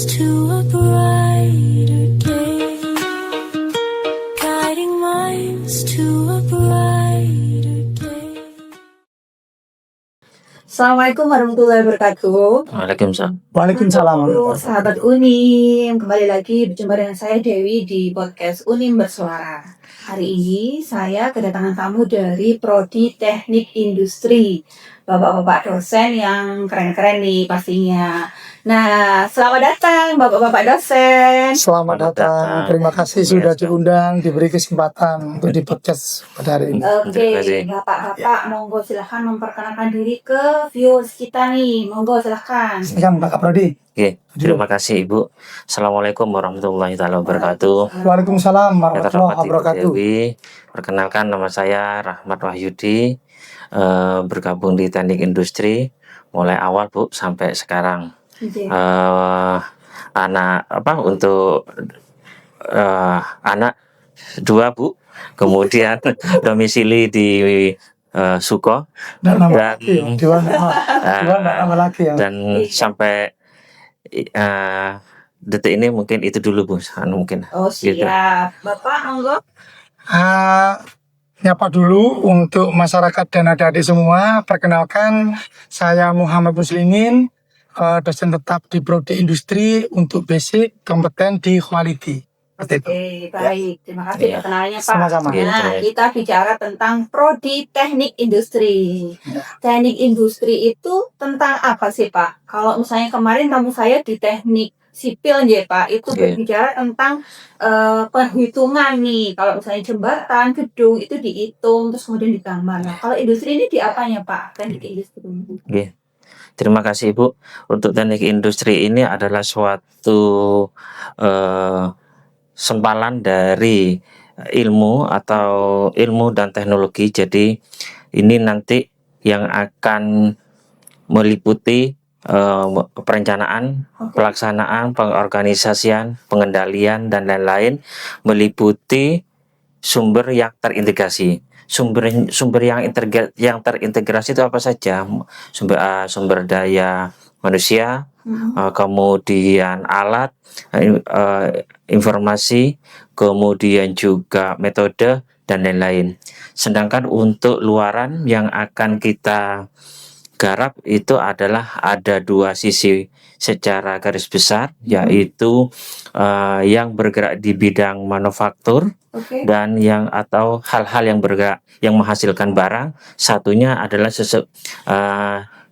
minds to a brighter day. Guiding minds to a brighter day. Assalamualaikum warahmatullahi wabarakatuh. Waalaikumsalam. Halo sahabat Unim, kembali lagi berjumpa dengan saya Dewi di podcast Unim Bersuara. Hari ini saya kedatangan tamu dari Prodi Teknik Industri, bapak-bapak dosen yang keren-keren nih pastinya. Nah, selamat datang bapak-bapak dosen. Selamat datang. Terima kasih sudah diundang, diberi kesempatan untuk di podcast pada hari ini. Oke, bapak-bapak, monggo silahkan memperkenalkan diri ke viewers kita nih. Monggo silahkan. Silakan Pak Kaprodi. Oke, terima kasih Ibu. Assalamualaikum warahmatullahi wabarakatuh. Waalaikumsalam Yang warahmatullahi terhormat Ibu wabarakatuh. Dewi, perkenalkan nama saya Rahmat Wahyudi, bergabung di Teknik Industri mulai awal Bu sampai sekarang. Oke. Untuk anak 2 Bu, kemudian domisili di Suko Nggak nama dan lagi ya. Dua nggak nama lagi ya. dan sampai detik ini mungkin itu dulu Bu, mungkin. Oh Gitu. siap, bapak monggo. Nyapa dulu untuk masyarakat dan adik-adik semua. Perkenalkan, saya Muhammad Muslimin, dosen tetap di Prodi Industri untuk basic kompeten di quality. Seperti itu. Oke, baik. Terima kasih Iya. perkenalannya Pak. Sama-sama. Nah, kita bicara tentang Prodi Teknik Industri. Teknik Industri itu tentang apa sih Pak? Kalau misalnya kemarin tamu saya di Teknik Sipil ya Pak, itu Oke. berbicara tentang perhitungan nih. Kalau misalnya jembatan, gedung itu dihitung, terus kemudian digambar. Nah, kalau industri ini di apanya Pak? Teknik Industri. Oke. Terima kasih Ibu. Untuk teknik industri ini adalah suatu sempalan dari ilmu dan teknologi. Jadi ini nanti yang akan meliputi perencanaan, pelaksanaan, pengorganisasian, pengendalian dan lain-lain, meliputi sumber yang terintegrasi. Sumber yang terintegrasi itu apa saja? Sumber daya manusia, kemudian alat, informasi, kemudian juga metode dan lain-lain. Sedangkan untuk luaran yang akan kita garap itu adalah ada 2 sisi secara garis besar, yaitu yang bergerak di bidang manufaktur Oke. dan atau hal-hal yang bergerak yang menghasilkan barang. Satunya adalah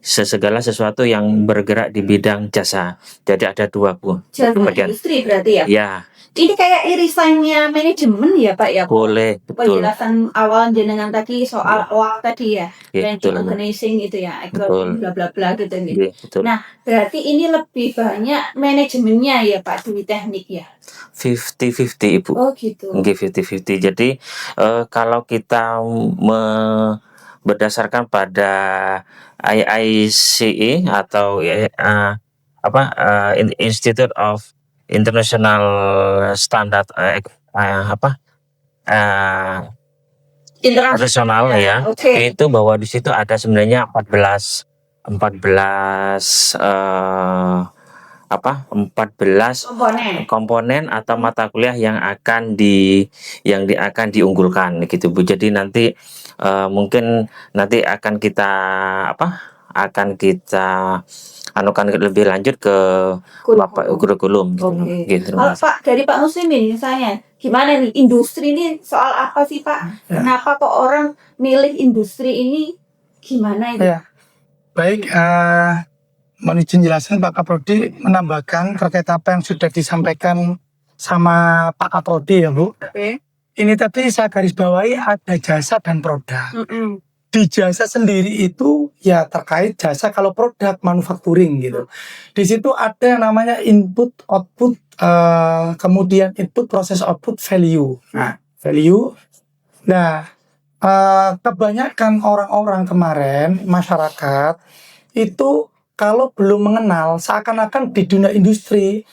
segala sesuatu yang bergerak di bidang jasa. Jadi ada 2 Bu. Jasa Bagian. industri berarti ya? Ya, Ini kayak irisannya manajemen ya Pak ya? boleh, betul. Penjelasan awal jenengan tadi soal OAK tadi ya, Iya, ranking betul, Bu. organizing itu ya, Betul. bla bla bla gitu. Iya, betul. Nah, berarti ini lebih banyak manajemennya ya Pak di teknik ya? 50-50 Ibu. Oh gitu. Oke, 50-50. Jadi kalau kita berdasarkan pada IICE atau Institute of International Standard internasional ya. Oke. Itu bahwa di situ ada sebenarnya 14 komponen atau mata kuliah yang akan diunggulkan gitu Bu. Jadi nanti mungkin nanti akan kita anukan lebih lanjut ke kurikulum gitu. Oke. Gitu. Kalau Pak dari Pak Muslimin misalnya, gimana nih industri ini soal apa sih Pak? Kenapa kok orang milih industri ini? Gimana itu? Ya. Baik, mohon izin jelaskan Pak Kaprodi menambahkan terkait apa yang sudah disampaikan sama Pak Kaprodi ya Bu. Oke. Ini tadi saya garis bawahi ada jasa dan produk. Mm-mm. Di jasa sendiri itu ya terkait jasa kalau produk manufacturing gitu. Di situ ada yang namanya input, output, kemudian input, proses, output, value. Nah, value. Nah, kebanyakan orang-orang kemarin masyarakat itu kalau belum mengenal seakan-akan di dunia industri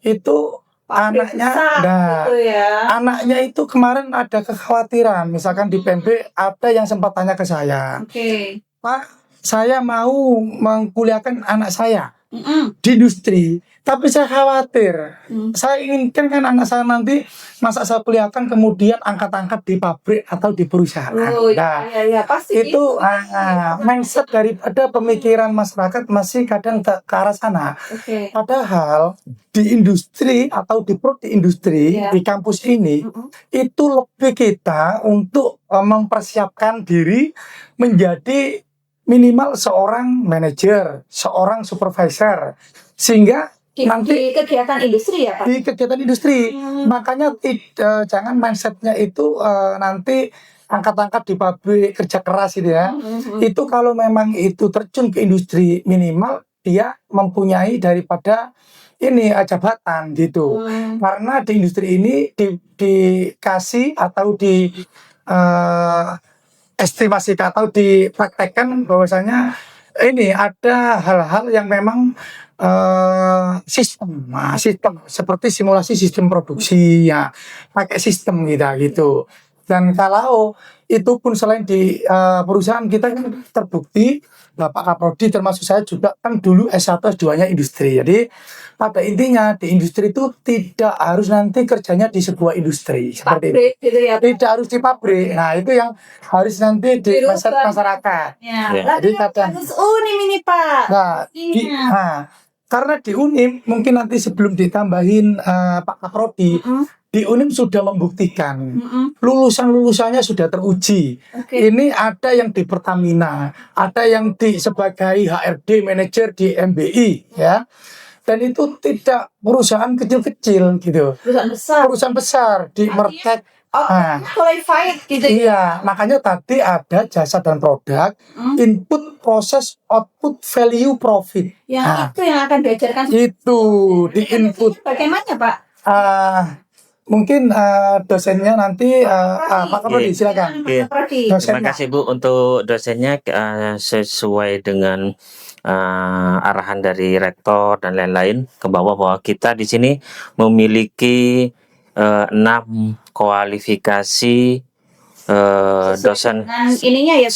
itu anaknya, gitu ya. anaknya itu kemarin ada kekhawatiran, misalkan di PMB ada yang sempat tanya ke saya, Oke. Pak, saya mau mengkuliahkan anak saya Mm-mm. di industri. Tapi saya khawatir, saya inginkan kan anak saya nanti masa saya kuliahkan kemudian angkat-angkat di pabrik atau di perusahaan. Oh Nah, ya pasti itu mindset daripada pemikiran masyarakat masih kadang ke arah sana. Oke. Padahal di industri atau di prodi industri Iya. di kampus ini Mm-mm. itu lebih kita untuk mempersiapkan diri menjadi minimal seorang manajer, seorang supervisor, sehingga Di nanti kegiatan industri ya Pak? di kegiatan industri. Hmm. Makanya jangan mindsetnya itu nanti angkat-angkat di pabrik kerja keras gitu ya. Itu kalau memang itu terjun ke industri minimal dia mempunyai daripada ini jabatan gitu. Karena di industri ini dikasih atau di estimasikan atau dipraktekkan bahwasanya ini ada hal-hal yang memang sistem seperti simulasi sistem produksi ya, pakai sistem gitu. Dan kalau itu pun selain di perusahaan kita kan terbukti Bapak Kaprodi termasuk saya juga kan dulu S1 S2-nya industri. Jadi pada intinya di industri itu tidak harus nanti kerjanya di sebuah industri seperti itu. Pabrik gitu ya Pak? Tidak harus di pabrik. Nah, itu yang harus nanti di Dirubah. masyarakat. Ya. Ya. Lagi Jadi kadang- kasus Unim ini Pak. Nah, Iya. karena di Unim mungkin nanti sebelum ditambahin Pak Kaprodi, Mm-mm. di Unim sudah membuktikan Mm-mm. lulusannya sudah teruji. Oke. Ini ada yang di Pertamina, ada yang sebagai HRD manajer di MBI ya. Dan itu tidak perusahaan kecil-kecil gitu. Perusahaan besar. Perusahaan besar di Mertek. Qualified gitu ya. Iya, makanya tadi ada jasa dan produk, input, proses, output, value, profit. Yang itu yang akan diajarkan. Itu di input. Bagaimana Pak? Mungkin dosennya nanti Pak Kaprodi silakan. Oke. Terima Dosennya. kasih Bu untuk dosennya sesuai dengan arahan dari rektor dan lain-lain ke bawah bahwa kita di sini memiliki 6 kualifikasi dosen Dengan ininya ya Pak.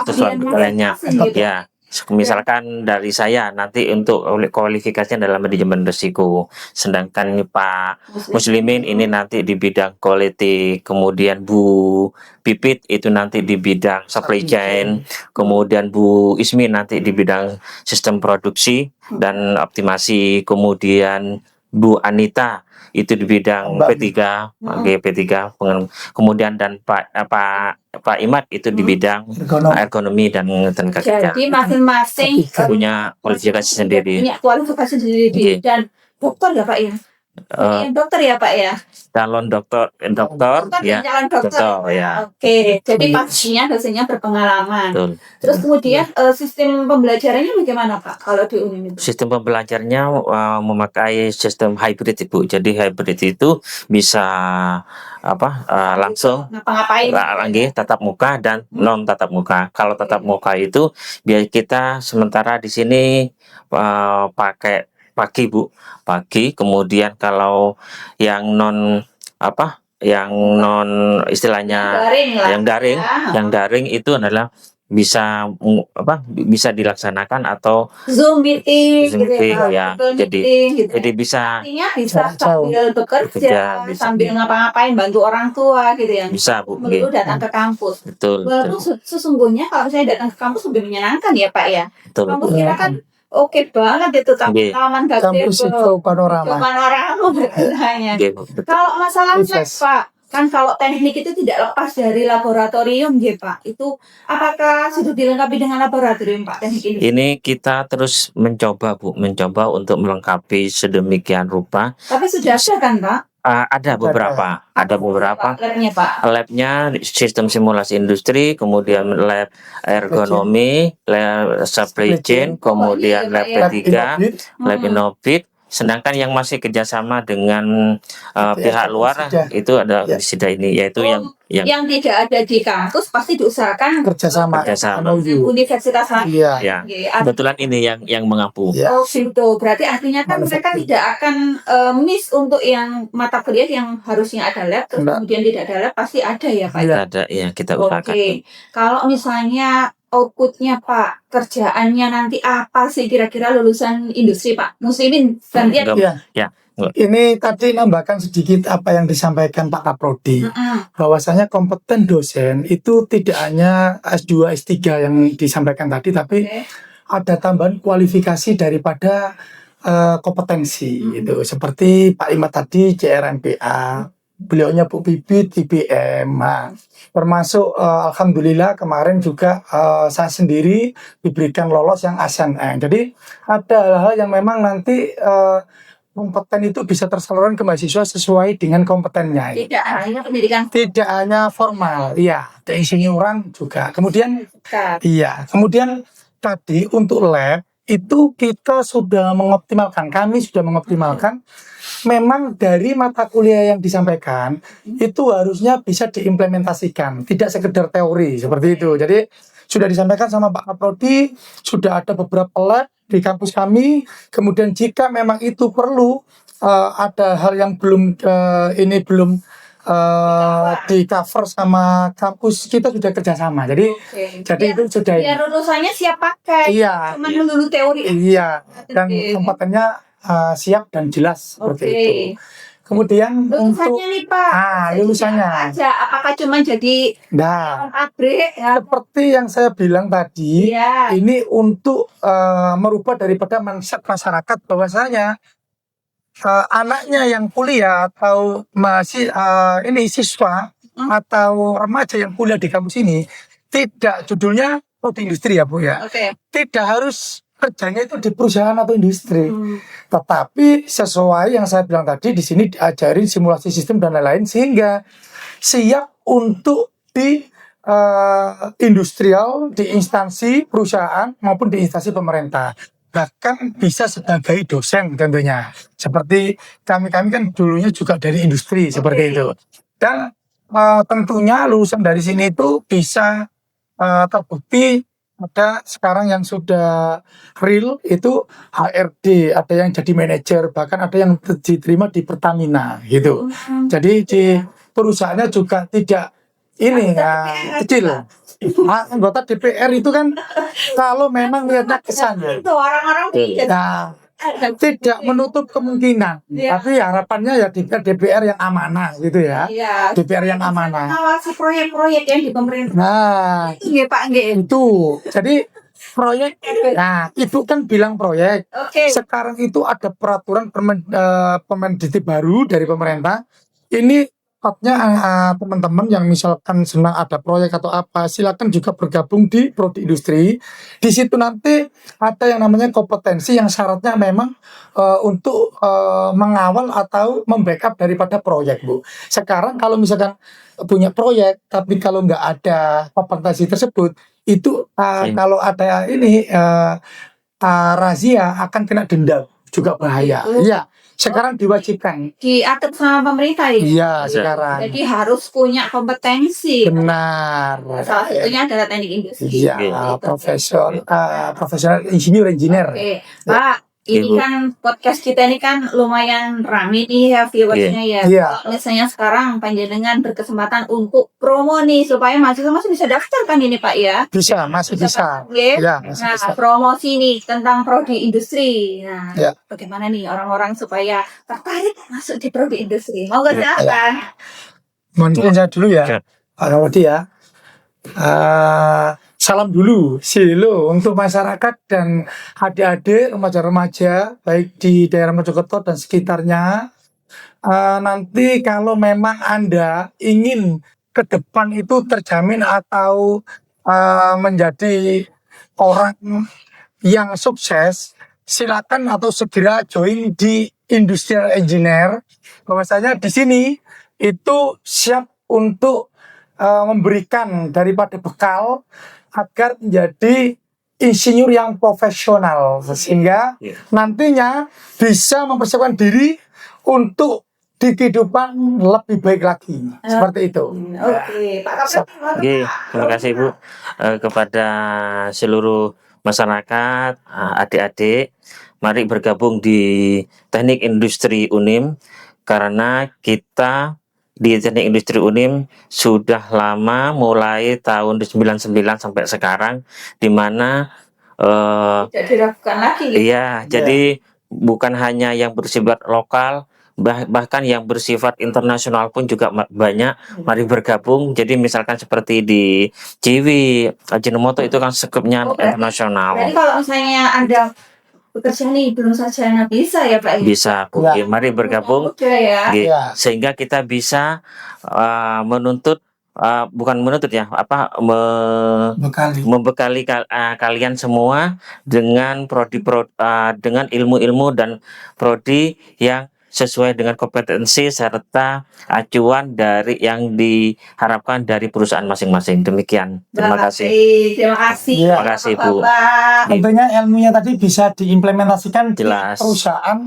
sesuai lainnya Gitu. ya. Misalkan dari saya nanti untuk kualifikasinya dalam manajemen risiko, sedangkan Pak Muslimin ini nanti di bidang quality, kemudian Bu Pipit itu nanti di bidang supply chain, kemudian Bu Ismi nanti di bidang sistem produksi dan optimasi, kemudian Bu Anita itu di bidang P3, P3, kemudian dan Pak Imad itu di bidang ekonomi dan tenaga kerja. Jadi masing-masing Punya kualifikasi sendiri. Punya kualifikasi sendiri. Oke. Dan dokter ya Pak ya? Dokter ya Pak ya? Calon dokter ya. Calon dokter. Dokter, ya. Oke, jadi pastinya dosennya berpengalaman. Betul. Terus kemudian sistem pembelajarannya bagaimana Pak kalau di Unim itu? Sistem pembelajarannya memakai sistem hybrid Ibu. Jadi hybrid itu bisa langsung Ngapa-ngapain? lagi tatap muka dan non tatap muka. Kalau tatap muka itu biar kita sementara di sini pakai pagi Bu, pagi. Kemudian kalau yang non istilahnya Daring lah. yang daring itu adalah bisa dilaksanakan atau Zoom meeting Zoom gitu meeting, ya. ya. Google Jadi- meeting, gitu. jadi bisa Artinya bisa Jauh. sambil bekerja, Bisa. sambil ngapa-ngapain bantu orang tua gitu ya. bisa Bu. Perlu Nggih. datang ke kampus. Betul, Walaupun sesungguhnya kalau saya datang ke kampus lebih menyenangkan ya Pak ya. betul. Kampus kita kan oke banget itu Nggih. taman Kampus itu panorama. panorama katanya. Nggih, Bu. Betul. Kalau masalah lab Sukses. Pak, kan kalau teknik itu tidak lepas dari laboratorium ya Pak. Itu apakah sudah dilengkapi dengan laboratorium Pak teknik ini? Ini kita terus mencoba Bu, untuk melengkapi sedemikian rupa. Tapi sudah ada kan Pak? Ada beberapa, Labnya Pak. labnya sistem simulasi industri, kemudian lab ergonomi, lab supply chain, kemudian lab P3, lab Innovit. Sedangkan yang masih kerjasama dengan pihak luar itu ada Sida ini, yaitu yang tidak ada di kampus pasti diusahakan Kerjasama. MOU. universitas lain. Iya. ya Oke, kebetulan ini yang mengampu. Ya. Oh gitu, berarti artinya kan mereka tidak akan miss untuk yang mata kuliah yang harusnya ada lab, terus Enggak. kemudian tidak ada lab pasti ada ya Pak. Iya. Ada ya, kita usahakan. Oke, kalau misalnya outputnya Pak, kerjaannya nanti apa sih kira-kira lulusan industri Pak Muslimin gantian? Enggak, Ya, ya, enggak. ini tadi nambahkan sedikit apa yang disampaikan Pak Kaprodi, Mm-mm. bahwasanya kompeten dosen itu tidak hanya S2, S3 yang disampaikan tadi, tapi Oke. ada tambahan kualifikasi daripada kompetensi itu. Seperti Pak Imad tadi JRMPA, beliaunya Bu Bibit IBM. Nah, termasuk alhamdulillah kemarin juga saya sendiri diberikan lolos yang ASNM. Jadi ada hal-hal yang memang nanti kompeten itu bisa tersalurkan ke mahasiswa sesuai dengan kompetennya. Tidak hanya pendidikan Tidak hanya formal, iya, keinsinyuran juga. Kemudian kita. iya, kemudian tadi untuk lab itu kita sudah mengoptimalkan, kami sudah mengoptimalkan. Memang dari mata kuliah yang disampaikan itu harusnya bisa diimplementasikan, tidak sekedar teori seperti itu. Jadi sudah disampaikan sama Pak Kaprodi, sudah ada beberapa lab di kampus kami. Kemudian jika memang itu perlu ada hal yang belum di cover sama kampus, kita sudah kerjasama. Jadi Oke. itu sudah Biar lulusannya siap pakai. iya, Cuman dulu teori. iya, dan Oke. kompetennya siap dan jelas seperti Oke. itu. Kemudian untuk Lulusannya nih Pak. lulusannya, Aja apakah cuma jadi nah pabrik ya? seperti yang saya bilang tadi, Iya. ini untuk merubah daripada mindset masyarakat bahwasanya anaknya yang kuliah atau masih ini siswa atau remaja yang kuliah di kampus ini tidak judulnya prodi industri ya Bu ya, Oke. tidak harus kerjanya itu di perusahaan atau industri, tetapi sesuai yang saya bilang tadi di sini diajarin simulasi sistem dan lain-lain sehingga siap untuk di industrial, di instansi perusahaan maupun di instansi pemerintah. Bahkan bisa sebagai dosen tentunya. Seperti kami kan dulunya juga dari industri seperti itu. Dan tentunya lulusan dari sini itu bisa terbukti ada sekarang yang sudah real itu HRD, ada yang jadi manajer, bahkan ada yang diterima di Pertamina gitu. Jadi di perusahaannya juga tidak ini kecil. Anggota DPR itu kan kalau memang lihatnya kesannya Itu orang-orang nah, tidak menutup kemungkinan, Iya. tapi harapannya ya DPR yang amanah gitu ya, Iya. DPR yang amanah. Mengawasi proyek-proyek yang di pemerintah. Nah Iya Pak, nggih. itu jadi proyek, nah itu kan bilang proyek. Oke. Sekarang itu ada peraturan Permendikti baru dari pemerintah. Ini tempatnya teman-teman yang misalkan senang ada proyek atau apa, silakan juga bergabung di prodi industri. Di situ nanti ada yang namanya kompetensi yang syaratnya memang untuk mengawal atau membackup daripada proyek Bu. Sekarang kalau misalkan punya proyek tapi kalau nggak ada kompetensi tersebut itu kalau ada ini razia akan kena denda juga bahaya. Iya, sekarang diwajibkan. Diatur sama pemerintah ya. Iya, sekarang. Jadi harus punya kompetensi. Benar. Salah satunya adalah teknik industri. Iya, profesional engineer. Oke, Pak. Ini Ibu. kan podcast kita ini kan lumayan rame nih ya viewersnya ya. Iya. Kalau misalnya sekarang panjenengan berkesempatan untuk promo nih supaya mahasiswa masih bisa daftar kan ini Pak ya? Bisa, masih bisa. Oke. Iya, masih Nah, bisa. promosi nih tentang prodi industri. Nah, Ya. bagaimana nih orang-orang supaya tertarik masuk di prodi industri? Mau ke silakan. Mohon izin saya dulu ya. Ya. Pak Kaprodi ya. Salam dulu, silo untuk masyarakat dan adik-adik remaja-remaja baik di daerah Mojokerto dan sekitarnya. Nanti kalau memang Anda ingin ke depan itu terjamin atau menjadi orang yang sukses, silakan atau segera join di Industrial Engineer. Bahwasanya di sini itu siap untuk memberikan daripada bekal agar menjadi insinyur yang profesional sehingga nantinya bisa mempersiapkan diri untuk di kehidupan lebih baik lagi seperti itu. Oke, Pak Kapten. Oke, terima kasih Ibu kepada seluruh masyarakat, adik-adik, mari bergabung di Teknik Industri Unim karena kita di Teknik Industri Unim sudah lama, mulai tahun 99 sampai sekarang, di mana Tidak diragukan lagi. iya, jadi bukan hanya yang bersifat lokal, bahkan yang bersifat internasional pun juga banyak. Mari bergabung. Jadi misalkan seperti di Ciwi, Ajinomoto itu kan skupnya Oh, berarti internasional. kalau misalnya Anda bekerja nih belum sarjana bisa ya Pak? Bisa, Bu. Ya. Mari bergabung. Udah ya. Gitu. Ya. Sehingga kita bisa menuntut, bukan menuntut ya, Bekali. membekali kalian semua dengan dengan ilmu-ilmu dan prodi yang sesuai dengan kompetensi serta acuan dari yang diharapkan dari perusahaan masing-masing. Demikian. Terima kasih. Terima kasih. Iya. Terima kasih, Bu. Bapak. Tentunya ilmunya tadi bisa diimplementasikan Jelas. di perusahaan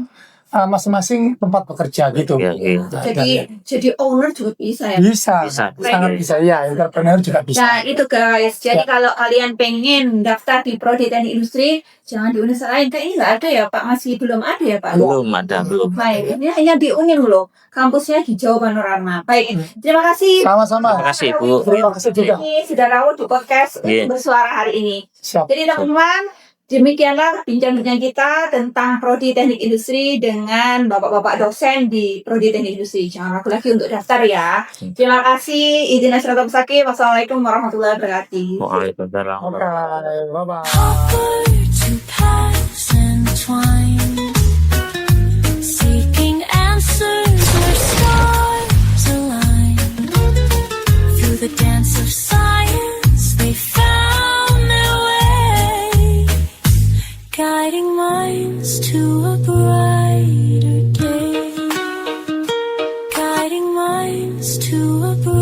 masing-masing tempat bekerja gitu. Ya, gitu. Nah, Jadi owner juga bisa ya. bisa, Bisa. sangat bisa ya. Entrepreneur juga bisa. Nah itu guys, jadi Ya. kalau kalian pengen daftar di Prodi Teknik Industri, jangan di Unis lain. Kayaknya nggak ada ya Pak, masih belum ada ya Pak? Belum ada, belum. Baik, ini hanya di Unim loh, kampusnya di Jawa Panorama. Baik, terima kasih. Sama-sama. Terima kasih, Bu. Terima kasih juga. Ini sudah rawat di podcast Iya. bersuara hari ini. Siap. Jadi teman-teman, demikianlah bincang-bincang kita tentang Prodi Teknik Industri dengan bapak-bapak dosen di Prodi Teknik Industri. Jangan ragu lagi untuk daftar ya. Terima kasih. Izin Asyrata Pesaki. Wassalamualaikum warahmatullahi wabarakatuh. Waalaikumsalam. Oke, bye-bye. Words and paths entwined, seeking answers where stars align. Through the dance of science, they found their way, guiding minds to a brighter day, guiding minds to a brighter